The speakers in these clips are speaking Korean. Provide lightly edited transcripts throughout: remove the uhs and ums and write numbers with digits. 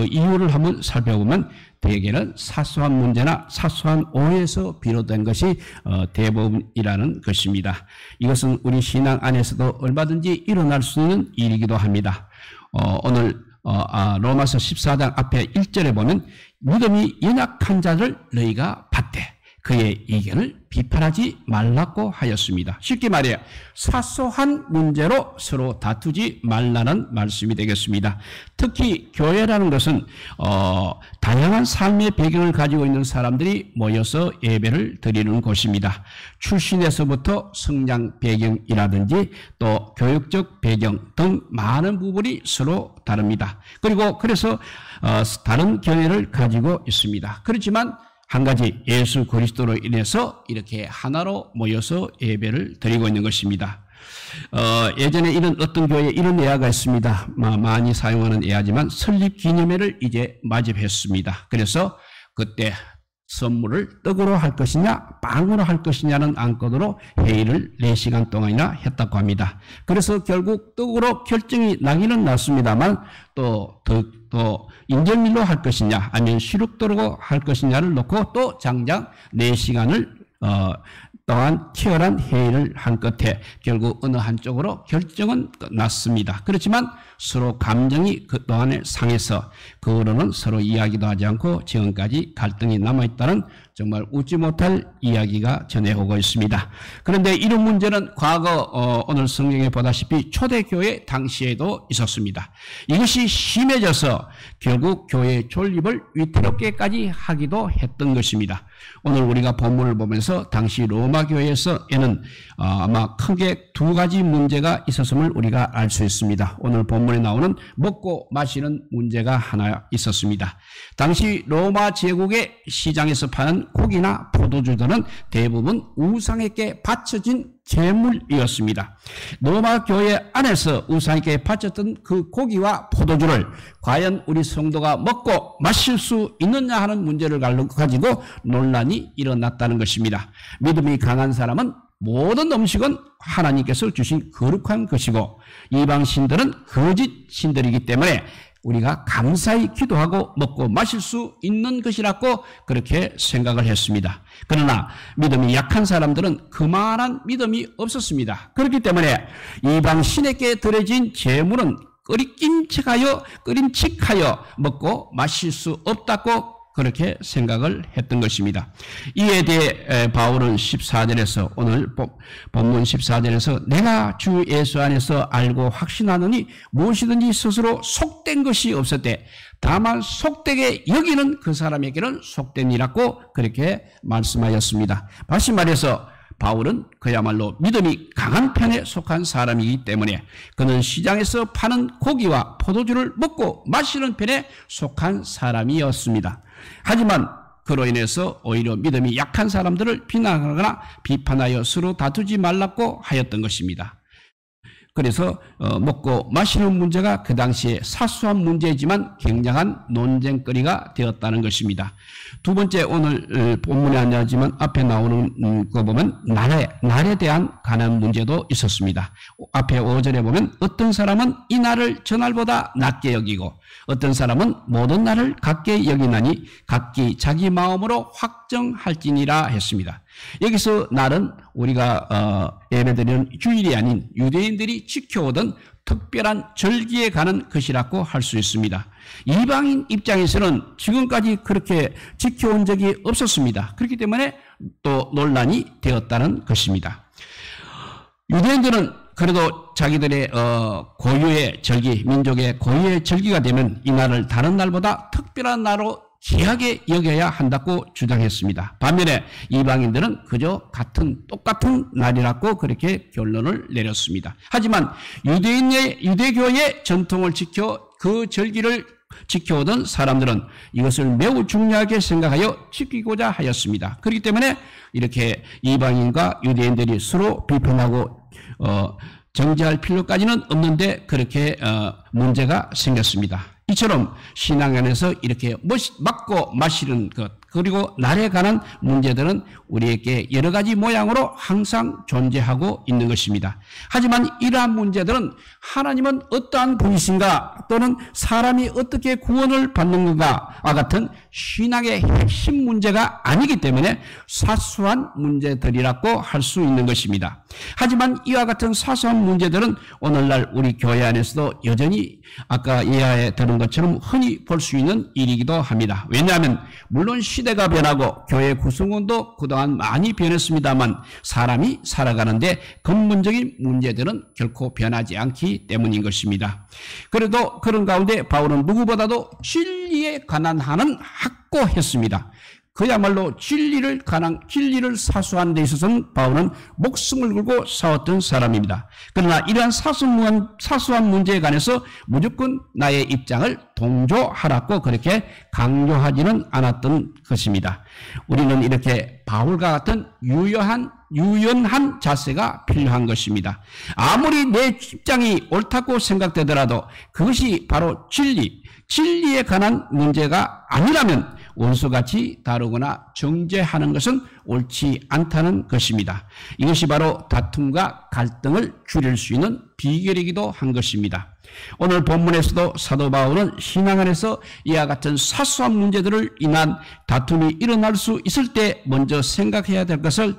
이유를 한번 살펴보면 대개는 사소한 문제나 사소한 오해에서 비롯된 것이 대부분이라는 것입니다. 이것은 우리 신앙 안에서도 얼마든지 일어날 수 있는 일이기도 합니다. 오늘 로마서 14장 앞에 1절에 보면 믿음이 연약한 자를 너희가 받되 그의 의견을 비판하지 말라고 하였습니다. 쉽게 말해 사소한 문제로 서로 다투지 말라는 말씀이 되겠습니다. 특히 교회라는 것은 다양한 삶의 배경을 가지고 있는 사람들이 모여서 예배를 드리는 곳입니다. 출신에서부터 성장 배경이라든지 또 교육적 배경 등 많은 부분이 서로 다릅니다. 그리고 그래서 다른 견해를 가지고 있습니다. 그렇지만 한 가지 예수 그리스도로 인해서 이렇게 하나로 모여서 예배를 드리고 있는 것입니다. 예전에 이런 어떤 교회에 이런 예화가 있습니다. 많이 사용하는 예화지만 설립 기념회를 이제 맞이했습니다. 그래서 그때 선물을 떡으로 할 것이냐 빵으로 할 것이냐는 안건으로 회의를 4시간 동안이나 했다고 합니다. 그래서 결국 떡으로 결정이 나기는 났습니다만 또 인절미로 할 것이냐 아니면 시룩도로 할 것이냐를 놓고 또 장장 4시간을 동안 치열한 회의를 한 끝에 결국 어느 한쪽으로 결정은 났습니다. 그렇지만 서로 감정이 그동안에 상해서 그 후로는 서로 이야기도 하지 않고 지금까지 갈등이 남아있다는 정말 웃지 못할 이야기가 전해오고 있습니다. 그런데 이런 문제는 과거 오늘 성경에 보다시피 초대교회 당시에도 있었습니다. 이것이 심해져서 결국 교회의 존립을 위태롭게까지 하기도 했던 것입니다. 오늘 우리가 본문을 보면서 당시 로마 교회에서에는 아마 크게 2가지 문제가 있었음을 우리가 알 수 있습니다. 오늘 본문에 나오는 먹고 마시는 문제가 하나 있었습니다. 당시 로마 제국의 시장에서 파는 고기나 포도주들은 대부분 우상에게 바쳐진 제물이었습니다. 로마 교회 안에서 우상에게 바쳤던 그 고기와 포도주를 과연 우리 성도가 먹고 마실 수 있느냐 하는 문제를 가지고 논란이 일어났다는 것입니다. 믿음이 강한 사람은 모든 음식은 하나님께서 주신 거룩한 것이고 이방 신들은 거짓 신들이기 때문에 우리가 감사히 기도하고 먹고 마실 수 있는 것이라고 그렇게 생각을 했습니다. 그러나 믿음이 약한 사람들은 그만한 믿음이 없었습니다. 그렇기 때문에 이방 신에게 드려진 제물은 끓임칙하여 먹고 마실 수 없다고 그렇게 생각을 했던 것입니다. 이에 대해 바울은 14절에서 오늘 본문 14절에서 내가 주 예수 안에서 알고 확신하노니 무엇이든지 스스로 속된 것이 없었되 다만 속되게 여기는 그 사람에게는 속된이라고 그렇게 말씀하였습니다. 다시 말해서 바울은 그야말로 믿음이 강한 편에 속한 사람이기 때문에 그는 시장에서 파는 고기와 포도주를 먹고 마시는 편에 속한 사람이었습니다. 하지만 그로 인해서 오히려 믿음이 약한 사람들을 비난하거나 비판하여 서로 다투지 말라고 하였던 것입니다. 그래서 먹고 마시는 문제가 그 당시에 사소한 문제이지만 굉장한 논쟁거리가 되었다는 것입니다. 두 번째 오늘 본문에 안 나오지만 앞에 나오는 거 보면 날에 대한 관한 문제도 있었습니다. 앞에 5절에 보면 어떤 사람은 이 날을 저날보다 낮게 여기고 어떤 사람은 모든 날을 같게 여기나니 각기 자기 마음으로 확정할지니라 했습니다. 여기서 날은 우리가 예배드리는 주일이 아닌 유대인들이 지켜오던 특별한 절기에 가는 것이라고 할 수 있습니다. 이방인 입장에서는 지금까지 그렇게 지켜온 적이 없었습니다. 그렇기 때문에 또 논란이 되었다는 것입니다. 유대인들은 그래도 자기들의 고유의 절기, 민족의 고유의 절기가 되면 이 날을 다른 날보다 특별한 날로 귀하게 여겨야 한다고 주장했습니다. 반면에 이방인들은 그저 똑같은 날이라고 그렇게 결론을 내렸습니다. 하지만 유대교의 전통을 지켜 그 절기를 지켜오던 사람들은 이것을 매우 중요하게 생각하여 지키고자 하였습니다. 그렇기 때문에 이렇게 이방인과 유대인들이 서로 비판하고 정지할 필요까지는 없는데 그렇게 문제가 생겼습니다. 이처럼 신앙 안에서 이렇게 먹고 마시는 것, 그리고 날에 관한 문제들은 우리에게 여러 가지 모양으로 항상 존재하고 있는 것입니다. 하지만 이러한 문제들은 하나님은 어떠한 분이신가 또는 사람이 어떻게 구원을 받는 건가와 같은 신앙의 핵심 문제가 아니기 때문에 사소한 문제들이라고 할 수 있는 것입니다. 하지만 이와 같은 사소한 문제들은 오늘날 우리 교회 안에서도 여전히 아까 예하에 들은 것처럼 흔히 볼 수 있는 일이기도 합니다. 왜냐하면 물론 시대가 변하고 교회 구성원도 그동안 많이 변했습니다만 사람이 살아가는데 근본적인 문제들은 결코 변하지 않기 때문인 것입니다. 그래도 그런 가운데 바울은 누구보다도 진리에 관한 한은 확고했습니다. 그야말로 진리를 사수하는 데 있어서는 바울은 목숨을 걸고 싸웠던 사람입니다. 그러나 이러한 사소한 문제에 관해서 무조건 나의 입장을 동조하라고 그렇게 강요하지는 않았던 것입니다. 우리는 이렇게 바울과 같은 유연한 자세가 필요한 것입니다. 아무리 내 입장이 옳다고 생각되더라도 그것이 바로 진리에 관한 문제가 아니라면 원수같이 다루거나 정죄하는 것은 옳지 않다는 것입니다. 이것이 바로 다툼과 갈등을 줄일 수 있는 비결이기도 한 것입니다. 오늘 본문에서도 사도 바울은 신앙 안에서 이와 같은 사소한 문제들을 인한 다툼이 일어날 수 있을 때 먼저 생각해야 될 것을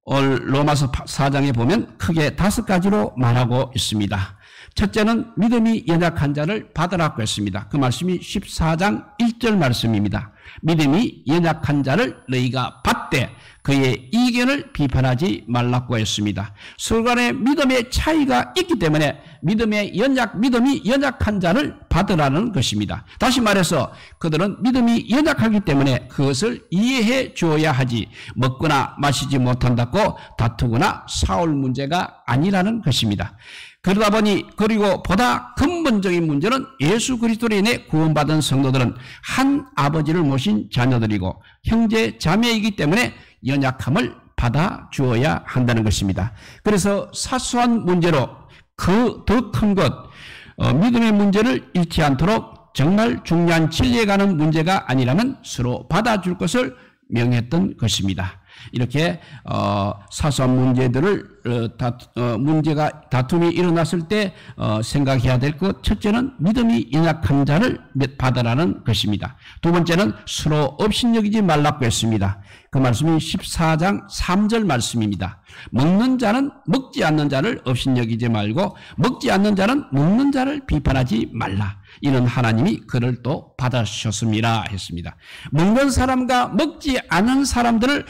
로마서 4장에 보면 크게 5가지로 말하고 있습니다. 첫째는 믿음이 연약한 자를 받으라고 했습니다. 그 말씀이 14장 1절 말씀입니다. 믿음이 연약한 자를 너희가 받되 그의 이견을 비판하지 말라고 했습니다. 서로 간의 믿음의 차이가 있기 때문에 믿음이 연약한 자를 받으라는 것입니다. 다시 말해서 그들은 믿음이 연약하기 때문에 그것을 이해해 줘야 하지 먹거나 마시지 못한다고 다투거나 싸울 문제가 아니라는 것입니다. 그러다 보니 그리고 보다 근본적인 문제는 예수 그리스도로 인해 구원받은 성도들은 한 아버지를 모신 자녀들이고 형제 자매이기 때문에 연약함을 받아주어야 한다는 것입니다. 그래서 사소한 문제로 그 더 큰 것 믿음의 문제를 잃지 않도록 정말 중요한 진리에 관한 문제가 아니라면 서로 받아줄 것을 명했던 것입니다. 이렇게 사소한 문제들을 다툼이 일어났을 때 생각해야 될 것, 첫째는 믿음이 연약한 자를 받으라는 것입니다. 두 번째는 서로 업신여기지 말라고 했습니다. 그 말씀이 14장 3절 말씀입니다. 먹는 자는 먹지 않는 자를 업신여기지 말고 먹지 않는 자는 먹는 자를 비판하지 말라. 이는 하나님이 그를 또 받아주셨습니다 했습니다. 먹는 사람과 먹지 않은 사람들은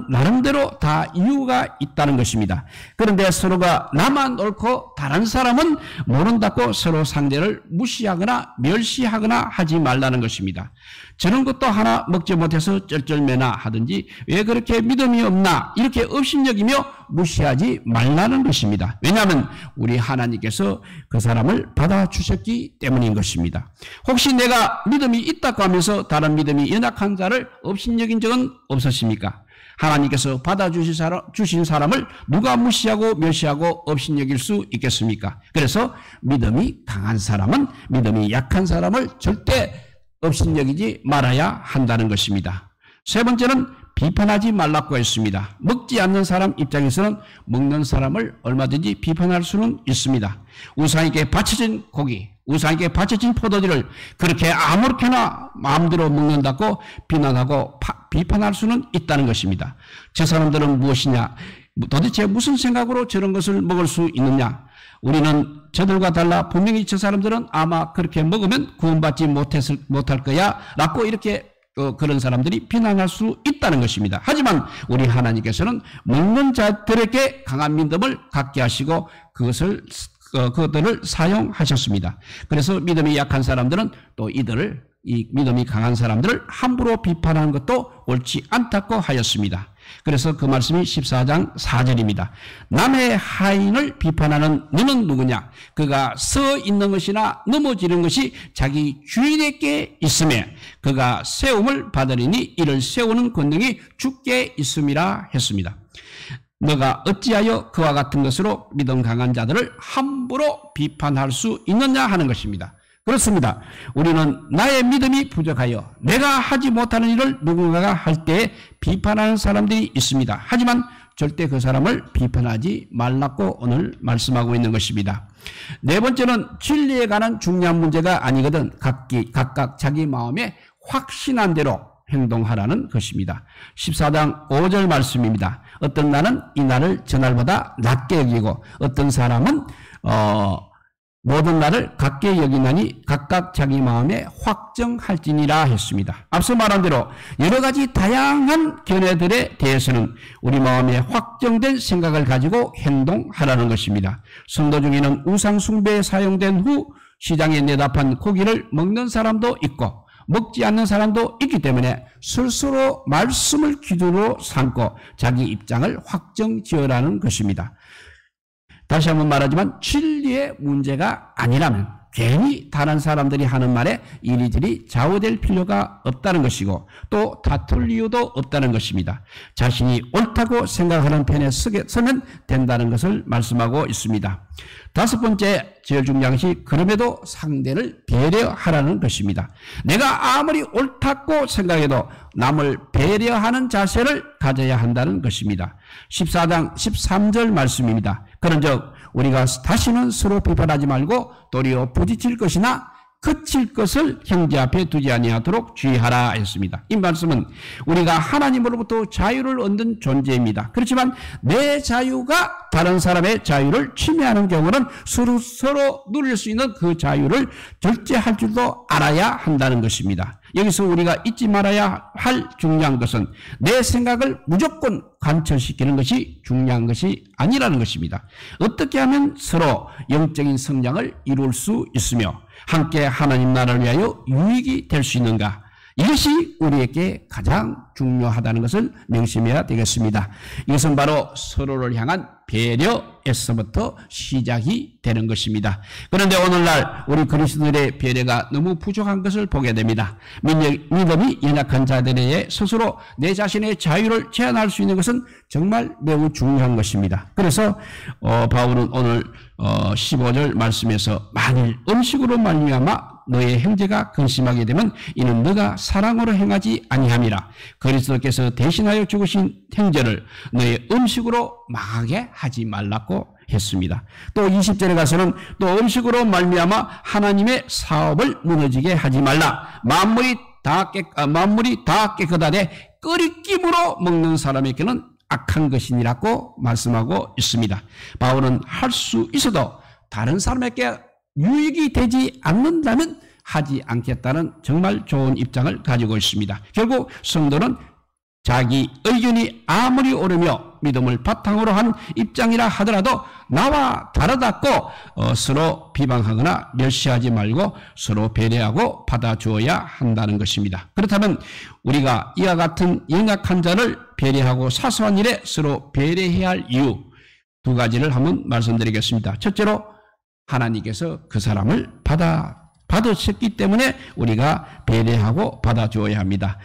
나름대로 다 이유가 있다는 것입니다. 그런데 서로가 나만 옳고 다른 사람은 모른다고 서로 상대를 무시하거나 멸시하거나 하지 말라는 것입니다. 저런 것도 하나 먹지 못해서 쩔쩔매나 하든지 왜 그렇게 믿음이 없나 이렇게 업신여기며 무시하지 말라는 것입니다. 왜냐하면 우리 하나님께서 그 사람을 받아주셨기 때문인 것입니다. 혹시 내가 믿음이 있다고 하면서 다른 믿음이 연약한 자를 업신여긴 적은 없으십니까? 하나님께서 받아주신 사람을 누가 무시하고 멸시하고 업신여길 수 있겠습니까? 그래서 믿음이 강한 사람은 믿음이 약한 사람을 절대 업신여기지 말아야 한다는 것입니다. 세 번째는 비판하지 말라고 했습니다. 먹지 않는 사람 입장에서는 먹는 사람을 얼마든지 비판할 수는 있습니다. 우상에게 바쳐진 고기, 우상에게 바쳐진 포도주를 그렇게 아무렇게나 마음대로 먹는다고 비난하고 비판할 수는 있다는 것입니다. 저 사람들은 무엇이냐? 도대체 무슨 생각으로 저런 것을 먹을 수 있느냐? 우리는 저들과 달라 분명히 저 사람들은 아마 그렇게 먹으면 구원받지 못할 거야 라고 이렇게 그런 사람들이 비난할 수 있다는 것입니다. 하지만 우리 하나님께서는 먹는 자들에게 강한 믿음을 갖게 하시고 그것들을 사용하셨습니다. 그래서 믿음이 약한 사람들은 또 이 믿음이 강한 사람들을 함부로 비판하는 것도 옳지 않다고 하였습니다. 그래서 그 말씀이 14장 4절입니다. 남의 하인을 비판하는 너는 누구냐? 그가 서 있는 것이나 넘어지는 것이 자기 주인에게 있음에 그가 세움을 받으리니 이를 세우는 권능이 주께 있음이라 했습니다. 너가 어찌하여 그와 같은 것으로 믿음 강한 자들을 함부로 비판할 수 있느냐 하는 것입니다. 그렇습니다. 우리는 나의 믿음이 부족하여 내가 하지 못하는 일을 누군가가 할 때 비판하는 사람들이 있습니다. 하지만 절대 그 사람을 비판하지 말라고 오늘 말씀하고 있는 것입니다. 네 번째는 진리에 관한 중요한 문제가 아니거든 각각 자기 마음에 확신한 대로 행동하라는 것입니다. 14장 5절 말씀입니다. 어떤 날은 이 날을 저날보다 낮게 여기고 어떤 사람은 모든 날을 같게 여기나니 각각 자기 마음에 확정할지니라 했습니다. 앞서 말한 대로 여러 가지 다양한 견해들에 대해서는 우리 마음에 확정된 생각을 가지고 행동하라는 것입니다. 성도 중에는 우상 숭배에 사용된 후 시장에 내다판 고기를 먹는 사람도 있고 먹지 않는 사람도 있기 때문에 스스로 말씀을 기준으로 삼고 자기 입장을 확정지으라는 것입니다. 다시 한번 말하지만 진리의 문제가 아니라면 괜히 다른 사람들이 하는 말에 이리저리 좌우될 필요가 없다는 것이고 또 다툴 이유도 없다는 것입니다. 자신이 옳다고 생각하는 편에 서면 된다는 것을 말씀하고 있습니다. 다섯 번째 제일 중요한 것이 그럼에도 상대를 배려하라는 것입니다. 내가 아무리 옳다고 생각해도 남을 배려하는 자세를 가져야 한다는 것입니다. 14장 13절 말씀입니다. 그런즉 우리가 다시는 서로 비판하지 말고 도리어 부딪힐 것이나 그칠 것을 형제 앞에 두지 아니하도록 주의하라 했습니다. 이 말씀은 우리가 하나님으로부터 자유를 얻는 존재입니다. 그렇지만 내 자유가 다른 사람의 자유를 침해하는 경우는 서로 누릴 수 있는 그 자유를 절제할 줄도 알아야 한다는 것입니다. 여기서 우리가 잊지 말아야 할 중요한 것은 내 생각을 무조건 관철시키는 것이 중요한 것이 아니라는 것입니다. 어떻게 하면 서로 영적인 성장을 이룰 수 있으며 함께 하나님 나라를 위하여 유익이 될 수 있는가? 이것이 우리에게 가장 중요하다는 것을 명심해야 되겠습니다. 이것은 바로 서로를 향한 배려에서부터 시작이 되는 것입니다. 그런데 오늘날 우리 그리스도인의 배려가 너무 부족한 것을 보게 됩니다. 믿음이 연약한 자들에게 스스로 내 자신의 자유를 제한할 수 있는 것은 정말 매우 중요한 것입니다. 그래서 바울은 오늘 15절 말씀에서 만일 음식으로 말미암아 너의 형제가 근심하게 되면 이는 너가 사랑으로 행하지 아니함이라. 그리스도께서 대신하여 죽으신 형제를 너의 음식으로 망하게 하지 말라고 했습니다. 또 20절에 가서는 또 음식으로 말미암아 하나님의 사업을 무너지게 하지 말라. 만물이 다 깨끗하되 끓이김으로 먹는 사람에게는 악한 것이니라고 말씀하고 있습니다. 바울은 할 수 있어도 다른 사람에게 유익이 되지 않는다면 하지 않겠다는 정말 좋은 입장을 가지고 있습니다. 결국 성도는 자기 의견이 아무리 옳으며 믿음을 바탕으로 한 입장이라 하더라도 나와 다르다고 서로 비방하거나 멸시하지 말고 서로 배려하고 받아주어야 한다는 것입니다. 그렇다면 우리가 이와 같은 연약한 자를 배려하고 사소한 일에 서로 배려해야 할 이유 두 가지를 한번 말씀드리겠습니다. 첫째로 하나님께서 그 사람을 받으셨기 때문에 우리가 배려하고 받아주어야 합니다.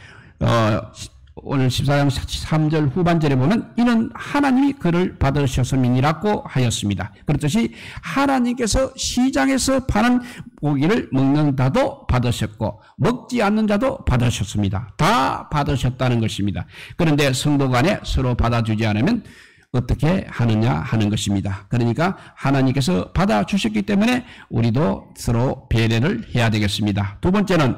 오늘 14장 3절 후반절에 보면 이는 하나님이 그를 받으셨음이니라고 하였습니다. 그렇듯이 하나님께서 시장에서 파는 고기를 먹는 자도 받으셨고 먹지 않는 자도 받으셨습니다. 다 받으셨다는 것입니다. 그런데 성도 간에 서로 받아주지 않으면 어떻게 하느냐 하는 것입니다. 그러니까 하나님께서 받아주셨기 때문에 우리도 서로 배려를 해야 되겠습니다. 두 번째는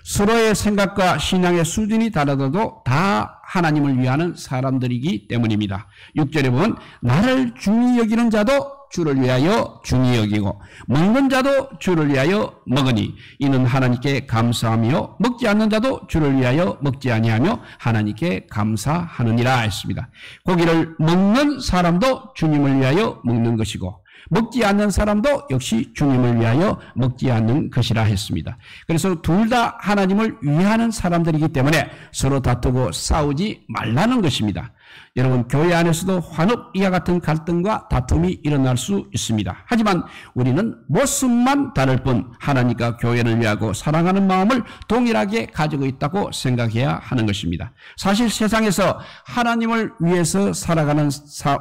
서로의 생각과 신앙의 수준이 다르더라도 다 하나님을 위하는 사람들이기 때문입니다. 6절에 보면 나를 중히 여기는 자도 주를 위하여 중히 여기고 먹는 자도 주를 위하여 먹으니 이는 하나님께 감사하며 먹지 않는 자도 주를 위하여 먹지 아니하며 하나님께 감사하느니라 했습니다. 고기를 먹는 사람도 주님을 위하여 먹는 것이고 먹지 않는 사람도 역시 주님을 위하여 먹지 않는 것이라 했습니다. 그래서 둘 다 하나님을 위하는 사람들이기 때문에 서로 다투고 싸우지 말라는 것입니다. 여러분, 교회 안에서도 환옥 이와 같은 갈등과 다툼이 일어날 수 있습니다. 하지만 우리는 모습만 다를 뿐 하나님과 교회를 위하고 사랑하는 마음을 동일하게 가지고 있다고 생각해야 하는 것입니다. 사실 세상에서 하나님을 위해서 살아가는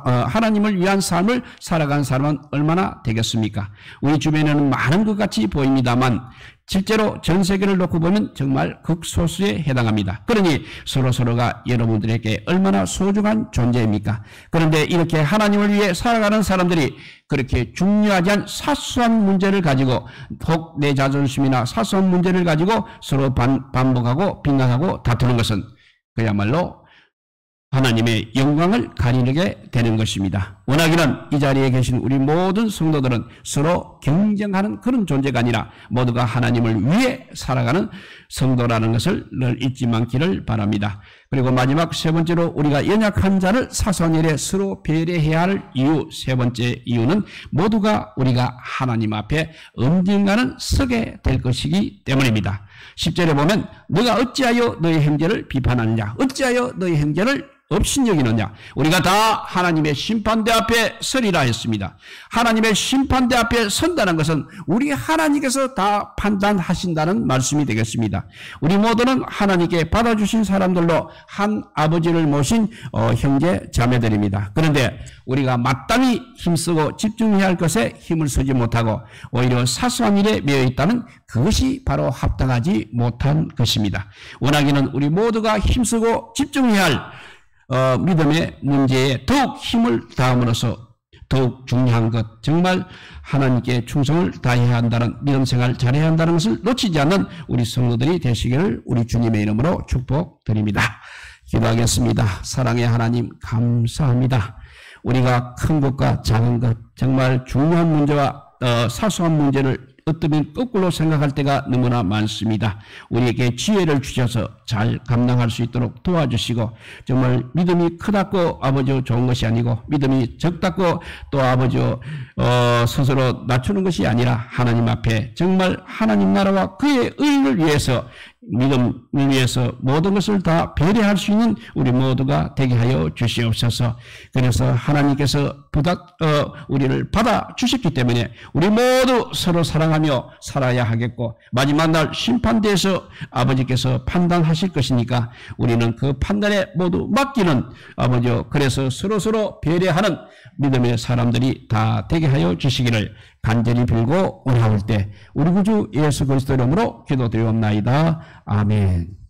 하나님을 위한 삶을 살아가는 사람은 얼마나 되겠습니까? 우리 주변에는 많은 것 같이 보입니다만 실제로 전 세계를 놓고 보면 정말 극소수에 해당합니다. 그러니 서로서로가 여러분들에게 얼마나 소중한 존재입니까? 그런데 이렇게 하나님을 위해 살아가는 사람들이 그렇게 중요하지 않은 사소한 문제를 가지고 혹 내 자존심이나 사소한 문제를 가지고 서로 반복하고 비난하고 다투는 것은 그야말로 하나님의 영광을 가리게 되는 것입니다. 원하기는 이 자리에 계신 우리 모든 성도들은 서로 경쟁하는 그런 존재가 아니라 모두가 하나님을 위해 살아가는 성도라는 것을 늘 잊지 않기를 바랍니다. 그리고 마지막 세 번째로 우리가 연약한 자를 사소한 일에 서로 배려해야 할 이유, 세 번째 이유는 모두가 우리가 하나님 앞에 언젠가는 서게 될 것이기 때문입니다. 10절에 보면 너가 어찌하여 너의 형제를 비판하느냐, 어찌하여 너의 형제를 업신여기느냐. 우리가 다 하나님의 심판대 앞에 서리라 했습니다. 하나님의 심판대 앞에 선다는 것은 우리 하나님께서 다 판단하신다는 말씀이 되겠습니다. 우리 모두는 하나님께 받아주신 사람들로 한 아버지를 모신 형제 자매들입니다. 그런데 우리가 마땅히 힘쓰고 집중해야 할 것에 힘을 쓰지 못하고 오히려 사소한 일에 매여 있다면 그것이 바로 합당하지 못한 것입니다. 원하기는 우리 모두가 힘쓰고 집중해야 할 믿음의 문제에 더욱 힘을 다함으로써 더욱 중요한 것, 정말 하나님께 충성을 다해야 한다는, 믿음 생활을 잘해야 한다는 것을 놓치지 않는 우리 성도들이 되시기를 우리 주님의 이름으로 축복드립니다. 기도하겠습니다. 사랑의 하나님, 감사합니다. 우리가 큰 것과 작은 것, 정말 중요한 문제와 사소한 문제를 어쩌면 거꾸로 생각할 때가 너무나 많습니다. 우리에게 지혜를 주셔서 잘 감당할 수 있도록 도와주시고, 정말 믿음이 크다고 아버지 좋은 것이 아니고 믿음이 적다고 또 아버지 스스로 낮추는 것이 아니라 하나님 앞에 정말 하나님 나라와 그의 의를 위해서, 믿음을 위해서 모든 것을 다 배려할 수 있는 우리 모두가 되게 하여 주시옵소서. 그래서 하나님께서 우리를 받아주셨기 때문에 우리 모두 서로 사랑하며 살아야 하겠고, 마지막 날 심판대에서 아버지께서 판단하실 것이니까 우리는 그 판단에 모두 맡기는 아버지, 그래서 서로서로 배려하는 믿음의 사람들이 다 되게 하여 주시기를 간절히 빌고 원하올 때 우리 구주 예수 그리스도 이름으로 기도드리옵나이다. 아멘.